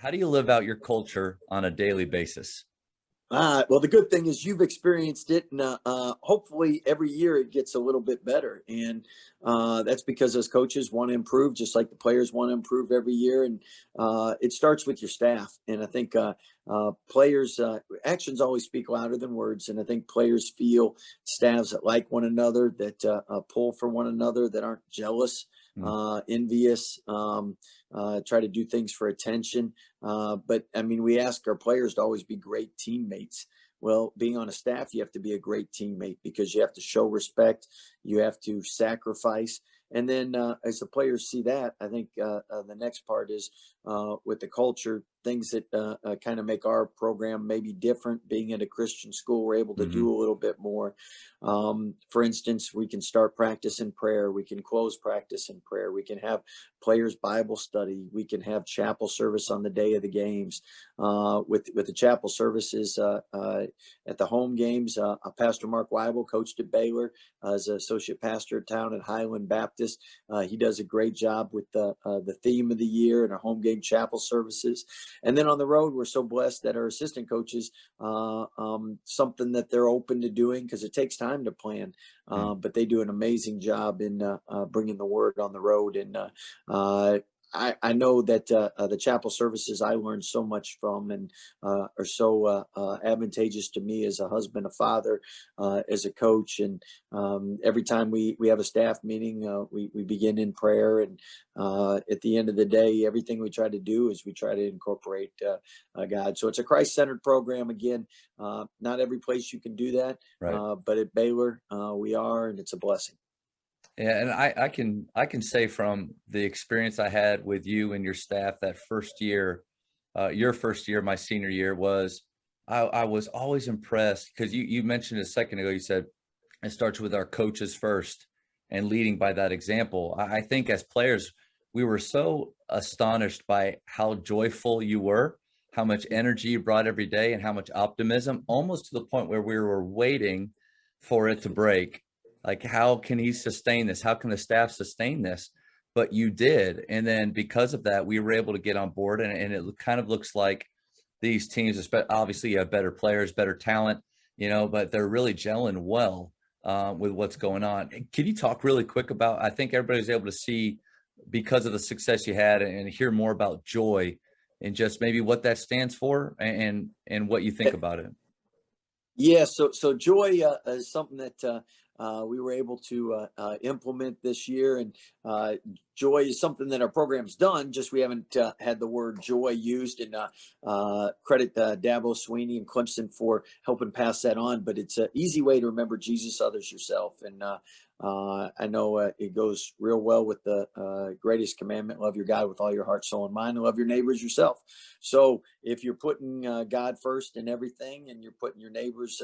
How do you live out your culture on a daily basis? Well, the good thing is you've experienced it, and hopefully every year it gets a little bit better. And that's because as coaches want to improve, just like the players want to improve every year. And it starts with your staff. And I think players' actions always speak louder than words. And I think players feel staffs that like one another, that pull for one another, that aren't jealous, envious, try to do things for attention. But I mean, we ask our players to always be great teammates. Well, being on a staff, you have to be a great teammate because you have to show respect, you have to sacrifice. And then as the players see that, I think the next part is with the culture, things that kind of make our program maybe different. Being at a Christian school, we're able to Mm-hmm. do a little bit more. For instance, we can start practice in prayer. We can close practice in prayer. We can have players' Bible study. We can have chapel service on the day of the games. With the chapel services at the home games, Pastor Mark Weibel coached at Baylor as associate pastor at town at Highland Baptist. He does a great job with the theme of the year and our home game chapel services. And then on the road, we're so blessed that our assistant coaches, something that they're open to doing because it takes time to plan, but they do an amazing job in bringing the word on the road. And I know that the chapel services I learned so much from and are so advantageous to me as a husband, a father, as a coach. And every time we have a staff meeting, we begin in prayer. And at the end of the day, everything we try to do is we try to incorporate God. So it's a Christ-centered program. Again, not every place you can do that, Right. but at Baylor, we are, and it's a blessing. Yeah, and I can say from the experience I had with you and your staff that first year, your first year, my senior year was, I was always impressed because you mentioned a second ago, you said it starts with our coaches first and leading by that example. I think as players, we were so astonished by how joyful you were, how much energy you brought every day, and how much optimism, almost to the point where we were waiting for it to break. Like, how can he sustain this? How can the staff sustain this? But you did. And then because of that, we were able to get on board. And it kind of looks like these teams, obviously you have better players, better talent, but they're really gelling well with what's going on. Can you talk really quick about, I think everybody was able to see because of the success you had and hear more about joy and just maybe what that stands for and what you think about it. Yeah, so joy is something that we were able to implement this year, and joy is something that our program's done. Just we haven't had the word joy used. And credit Dabo Sweeney and Clemson for helping pass that on. But it's an easy way to remember Jesus, others, yourself. And I know it goes real well with the greatest commandment: love your God with all your heart, soul, and mind, and love your neighbors yourself. So if you're putting God first in everything, and you're putting your neighbors,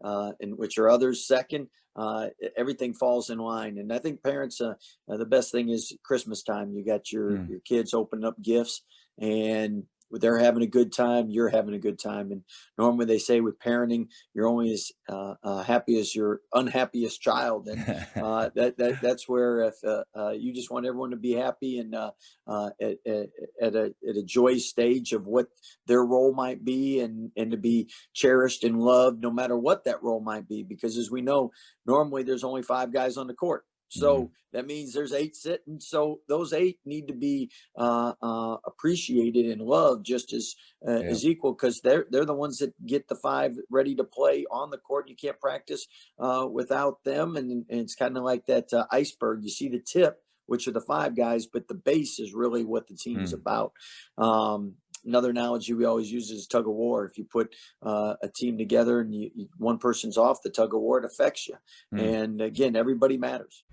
and which are others, second, everything falls in line. And I think parents, the best thing is Christmas time. You got your kids opening up gifts, and they're having a good time, you're having a good time. And normally they say with parenting, you're only as happy as your unhappiest child. And that's where if you just want everyone to be happy and at a joy stage of what their role might be, and to be cherished and loved no matter what that role might be. Because as we know, normally there's only 5 guys on the court. So that means there's 8 sitting. So those 8 need to be appreciated and loved just as equal, because they're the ones that get the 5 ready to play on the court. You can't practice without them. And it's kind of like that iceberg. You see the tip, which are the 5 guys, but the base is really what the team's about. Another analogy we always use is tug of war. If you put a team together and one person's off, the tug of war, it affects you. And again, everybody matters.